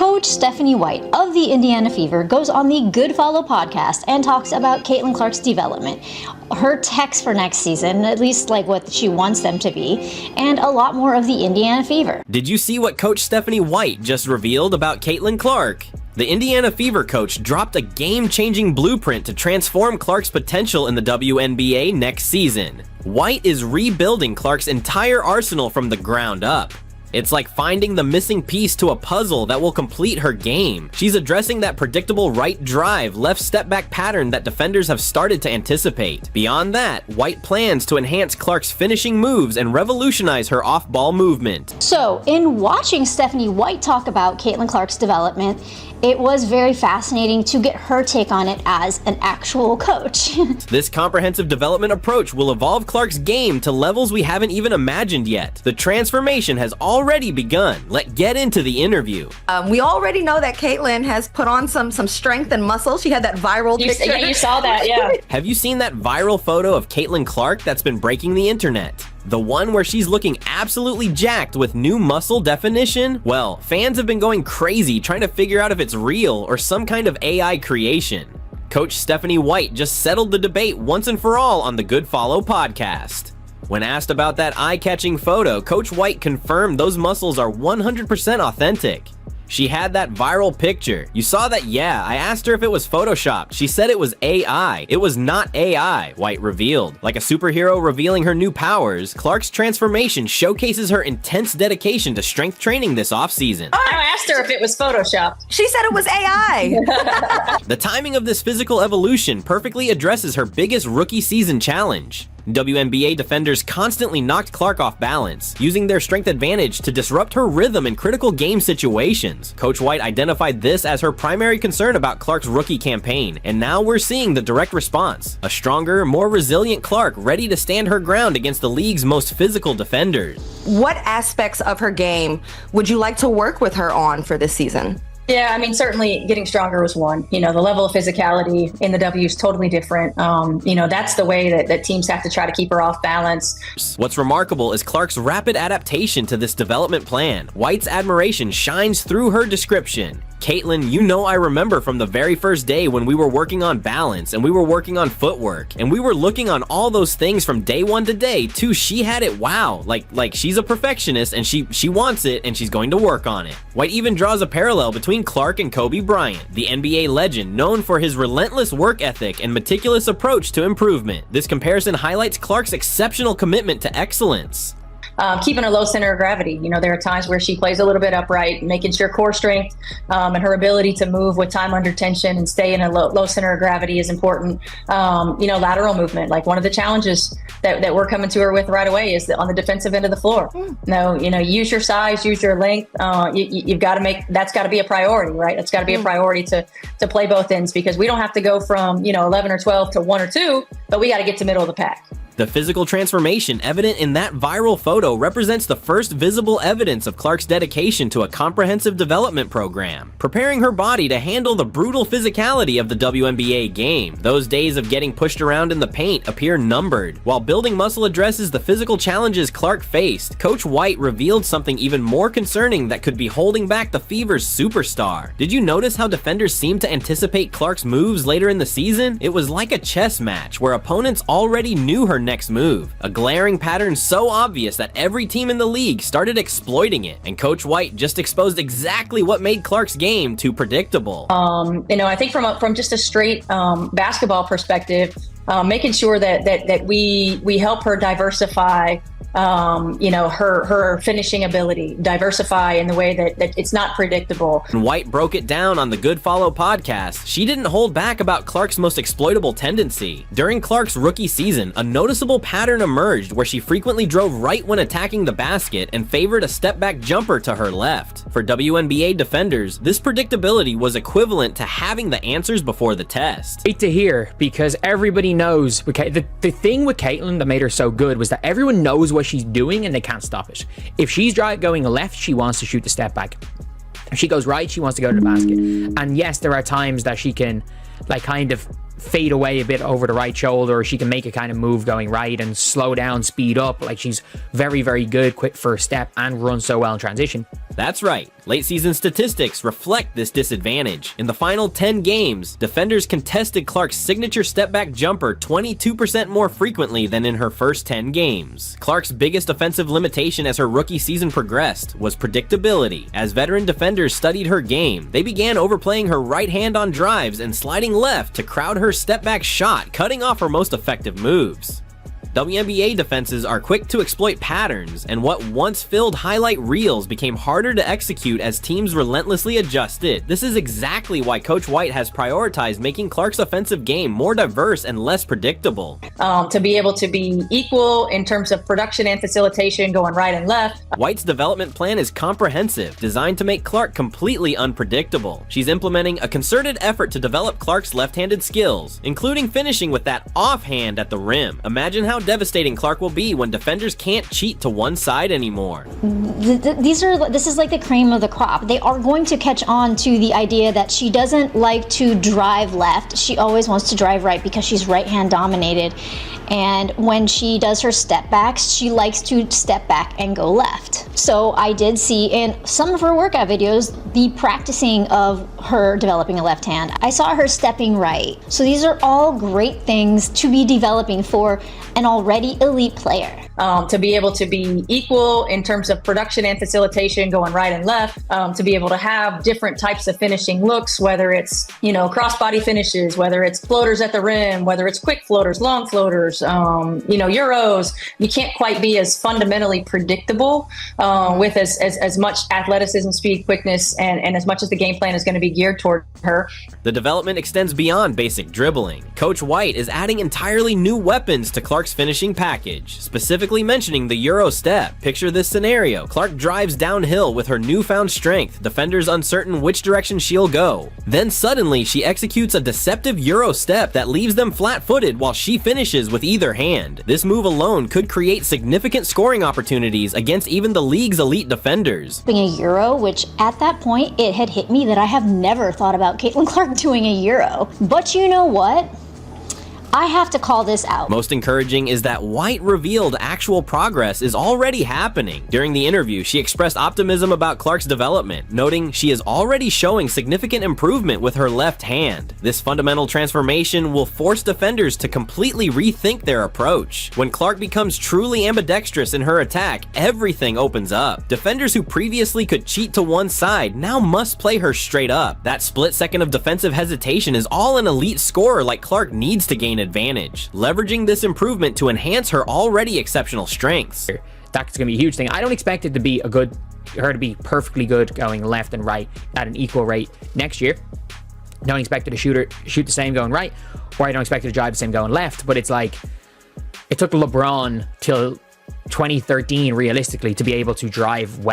Coach Stephanie White of the Indiana Fever goes on the Good Follow podcast and talks about Caitlin Clark's development, her techs for next season, at least like what she wants them to be, and a lot more of the Indiana Fever. Did you see what Coach Stephanie White just revealed about Caitlin Clark? The Indiana Fever coach dropped a game-changing blueprint to transform Clark's potential in the WNBA next season. White is rebuilding Clark's entire arsenal from the ground up. It's like finding the missing piece to a puzzle that will complete her game. She's addressing that predictable right drive, left step back pattern that defenders have started to anticipate. Beyond that, White plans to enhance Clark's finishing moves and revolutionize her off-ball movement. So, in watching Stephanie White talk about Caitlin Clark's development, it was very fascinating to get her take on it as an actual coach. This comprehensive development approach will evolve Clark's game to levels we haven't even imagined yet. The transformation has already begun. Let's get into the interview. We already know that Caitlin has put on some strength and muscle. She had that viral picture. Yeah, you saw that, yeah. Have you seen that viral photo of Caitlin Clark that's been breaking the internet? The one where she's looking absolutely jacked with new muscle definition? Well, fans have been going crazy trying to figure out if it's real or some kind of AI creation. Coach Stephanie White just settled the debate once and for all on the Good Follow podcast. When asked about that eye-catching photo, Coach White confirmed those muscles are 100% authentic. She had that viral picture. You saw that? Yeah, I asked her if it was photoshopped. She said it was AI. It was not AI, White revealed. Like a superhero revealing her new powers, Clark's transformation showcases her intense dedication to strength training this offseason. I asked her if it was photoshopped. She said it was AI. The timing of this physical evolution perfectly addresses her biggest rookie season challenge. WNBA defenders constantly knocked Clark off balance, using their strength advantage to disrupt her rhythm in critical game situations. Coach White identified this as her primary concern about Clark's rookie campaign, and now we're seeing the direct response. A stronger, more resilient Clark ready to stand her ground against the league's most physical defenders. What aspects of her game would you like to work with her on for this season? Yeah, I mean, certainly getting stronger was one. You know, the level of physicality in the W is totally different. You know, that's the way that teams have to try to keep her off balance. What's remarkable is Clark's rapid adaptation to this development plan. White's admiration shines through her description. Caitlin, you know I remember from the very first day when we were working on balance and we were working on footwork and we were looking on all those things from day one to day two. She had it wow. Like she's a perfectionist and she wants it and she's going to work on it. White even draws a parallel between Clark and Kobe Bryant, the NBA legend known for his relentless work ethic and meticulous approach to improvement. This comparison highlights Clark's exceptional commitment to excellence. Keeping a low center of gravity. You know, there are times where she plays a little bit upright, making sure core strength and her ability to move with time under tension and stay in a low center of gravity is important. You know, lateral movement. Like one of the challenges that we're coming to her with right away is on the defensive end of the floor. No, you know, use your size, use your length. You've got to make, that's got to be a priority, right? That's got to be a priority to play both ends, because we don't have to go from, you know, 11 or 12 to 1 or 2, but we got to get to middle of the pack. The physical transformation evident in that viral photo represents the first visible evidence of Clark's dedication to a comprehensive development program, preparing her body to handle the brutal physicality of the WNBA game. Those days of getting pushed around in the paint appear numbered. While building muscle addresses the physical challenges Clark faced, Coach White revealed something even more concerning that could be holding back the Fever's superstar. Did you notice how defenders seemed to anticipate Clark's moves later in the season? It was like a chess match where opponents already knew her next move, a glaring pattern so obvious that every team in the league started exploiting it, and Coach White just exposed exactly what made Clark's game too predictable. You know, I think from just a straight basketball perspective, making sure that we help her diversify you know, her finishing ability, diversify in the way that it's not predictable. And White broke it down on the Good Follow podcast. She didn't hold back about Clark's most exploitable tendency. During Clark's rookie season, a noticeable pattern emerged where she frequently drove right when attacking the basket and favored a step-back jumper to her left. For WNBA defenders, this predictability was equivalent to having the answers before the test. Great to hear, because everybody knows, the thing with Caitlin that made her so good was that everyone knows what she's doing and they can't stop it. If she's going left, she wants to shoot the step back. If she goes right, she wants to go to the basket. And yes, there are times that she can like kind of fade away a bit over the right shoulder, or she can make a kind of move going right and slow down, speed up. Like, she's very, very good, quick first step, and runs so well in transition. That's right. Late season statistics reflect this disadvantage. In the final 10 games, defenders contested Clark's signature step-back jumper 22% more frequently than in her first 10 games. Clark's biggest offensive limitation as her rookie season progressed was predictability. As veteran defenders studied her game, they began overplaying her right hand on drives and sliding left to crowd her step-back shot, cutting off her most effective moves. WNBA defenses are quick to exploit patterns, and what once filled highlight reels became harder to execute as teams relentlessly adjusted. This is exactly why Coach White has prioritized making Clark's offensive game more diverse and less predictable. To be able to be equal in terms of production and facilitation, going right and left. White's development plan is comprehensive, designed to make Clark completely unpredictable. She's implementing a concerted effort to develop Clark's left-handed skills, including finishing with that offhand at the rim. Imagine how devastating Clark will be when defenders can't cheat to one side anymore. This is like the cream of the crop. They are going to catch on to the idea that she doesn't like to drive left. She always wants to drive right because she's right-hand dominated. And when she does her step backs, she likes to step back and go left. So I did see in some of her workout videos the practicing of her developing a left hand. I saw her stepping right. So these are all great things to be developing for an already elite player. To be able to be equal in terms of production and facilitation, going right and left, to be able to have different types of finishing looks, whether it's, crossbody finishes, whether it's floaters at the rim, whether it's quick floaters, long floaters, Euros. You can't quite be as fundamentally predictable with as much athleticism, speed, quickness, and as much as the game plan is going to be geared toward her. The development extends beyond basic dribbling. Coach White is adding entirely new weapons to Clark's finishing package, specifically mentioning the Euro step. Picture this scenario. Clark drives downhill with her newfound strength, defenders uncertain which direction she'll go. Then suddenly she executes a deceptive Euro step that leaves them flat-footed while she finishes with either hand. This move alone could create significant scoring opportunities against even the league's elite defenders. Doing a Euro, which at that point it had hit me that I have never thought about Caitlin Clark doing a Euro. But you know what? I have to call this out. Most encouraging is that White revealed actual progress is already happening. During the interview, she expressed optimism about Clark's development, noting she is already showing significant improvement with her left hand. This fundamental transformation will force defenders to completely rethink their approach. When Clark becomes truly ambidextrous in her attack, everything opens up. Defenders who previously could cheat to one side now must play her straight up. That split second of defensive hesitation is all an elite scorer like Clark needs to gain advantage, leveraging this improvement to enhance her already exceptional strengths. That's going to be a huge thing. I don't expect it to be her to be perfectly good going left and right at an equal rate next year. Don't expect her to shoot the same going right, or I don't expect her to drive the same going left, but it's like, it took LeBron till 2013 realistically to be able to drive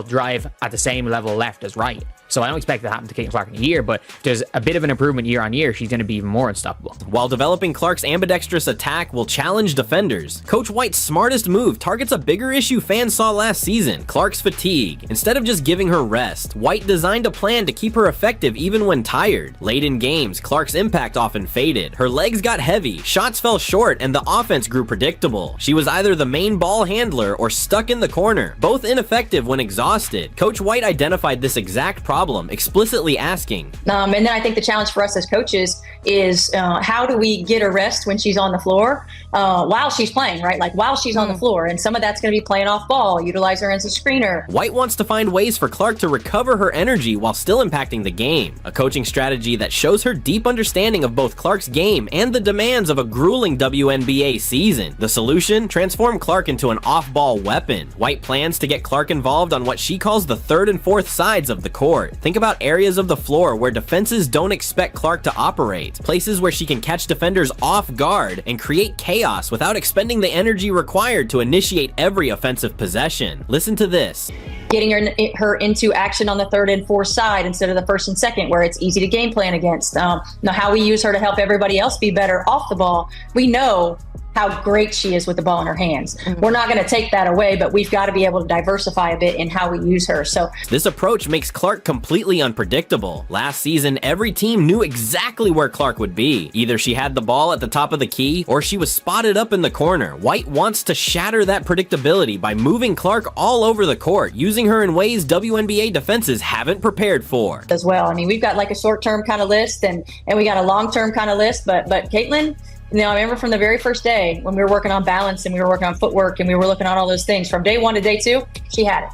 drive at the same level left as right. So I don't expect that to happen to Caitlin Clark in a year, but if there's a bit of an improvement year on year, she's going to be even more unstoppable. While developing Clark's ambidextrous attack will challenge defenders, Coach White's smartest move targets a bigger issue fans saw last season, Clark's fatigue. Instead of just giving her rest, White designed a plan to keep her effective even when tired. Late in games, Clark's impact often faded. Her legs got heavy, shots fell short, and the offense grew predictable. She was either the main ball handler or stuck in the corner, both ineffective when exhausted. Coach White identified this exact problem, explicitly asking. And then I think the challenge for us as coaches is how do we get a rest when she's on the floor while she's playing, right? Like while she's on the floor. And some of that's going to be playing off ball, utilize her as a screener. White wants to find ways for Clark to recover her energy while still impacting the game. A coaching strategy that shows her deep understanding of both Clark's game and the demands of a grueling WNBA season. The solution? Transform Clark into an off-ball weapon. White plans to get Clark involved on what she calls the third and fourth sides of the court. Think about areas of the floor where defenses don't expect Clark to operate, places where she can catch defenders off guard and create chaos without expending the energy required to initiate every offensive possession. Listen to this. Getting her into action on the third and fourth side instead of the first and second, where it's easy to game plan against. How we use her to help everybody else be better off the ball. We know how great she is with the ball in her hands. We're not going to take that away, but we've got to be able to diversify a bit in how we use her. So This approach makes Clark completely unpredictable. Last season, every team knew exactly where Clark would be. Either she had the ball at the top of the key, or she was spotted up in the corner. White wants to shatter that predictability by moving Clark all over the court, using her in ways WNBA defenses haven't prepared for. as well, I mean, we've got like a short-term kind of list, and we got a long-term kind of list, but Caitlin, you know, I remember from the very first day when we were working on balance and we were working on footwork and we were looking at all those things, from day 1 to day 2, she had it.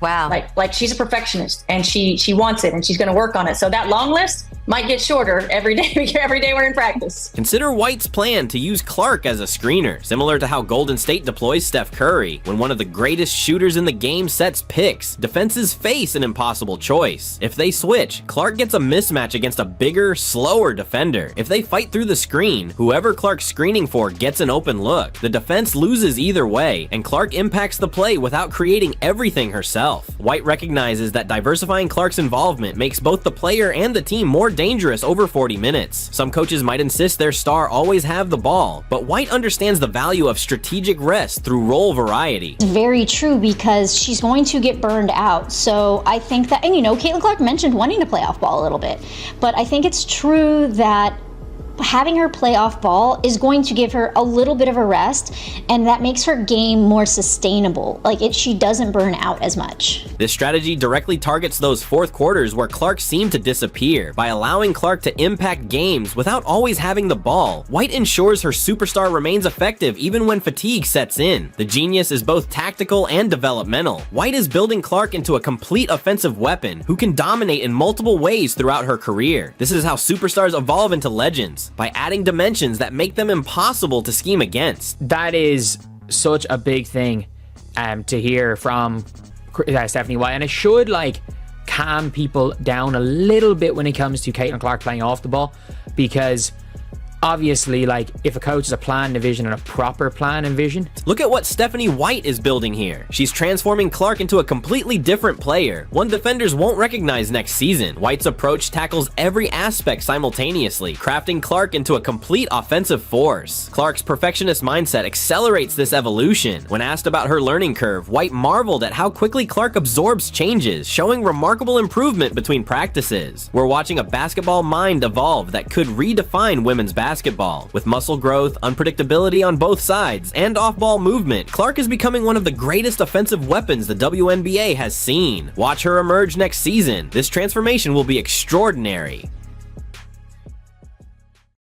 Wow. Like she's a perfectionist, and she wants it, and she's going to work on it. So that long list might get shorter every day we're in practice. Consider White's plan to use Clark as a screener, similar to how Golden State deploys Steph Curry. When one of the greatest shooters in the game sets picks, defenses face an impossible choice. If they switch, Clark gets a mismatch against a bigger, slower defender. If they fight through the screen, whoever Clark's screening for gets an open look. The defense loses either way, and Clark impacts the play without creating everything herself. White recognizes that diversifying Clark's involvement makes both the player and the team more dangerous over 40 minutes. Some coaches might insist their star always have the ball, but White understands the value of strategic rest through role variety. Very true, because she's going to get burned out. So I think that, and you know, Caitlin Clark mentioned wanting to play off ball a little bit, but I think it's true that having her play off ball is going to give her a little bit of a rest, and that makes her game more sustainable. She doesn't burn out as much. This strategy directly targets those fourth quarters where Clark seemed to disappear. By allowing Clark to impact games without always having the ball, White ensures her superstar remains effective even when fatigue sets in. The genius is both tactical and developmental. White is building Clark into a complete offensive weapon who can dominate in multiple ways throughout her career. This is how superstars evolve into legends, by adding dimensions that make them impossible to scheme against. That is such a big thing to hear from Stephanie White, and it should calm people down a little bit when it comes to Caitlin Clark playing off the ball, because obviously, if a coach has a plan and vision and a proper plan and vision. Look at what Stephanie White is building here. She's transforming Clark into a completely different player, one defenders won't recognize next season. White's approach tackles every aspect simultaneously, crafting Clark into a complete offensive force. Clark's perfectionist mindset accelerates this evolution. When asked about her learning curve, White marveled at how quickly Clark absorbs changes, showing remarkable improvement between practices. We're watching a basketball mind evolve that could redefine women's basketball. With muscle growth, unpredictability on both sides, and off-ball movement, Clark is becoming one of the greatest offensive weapons the WNBA has seen. Watch her emerge next season. This transformation will be extraordinary.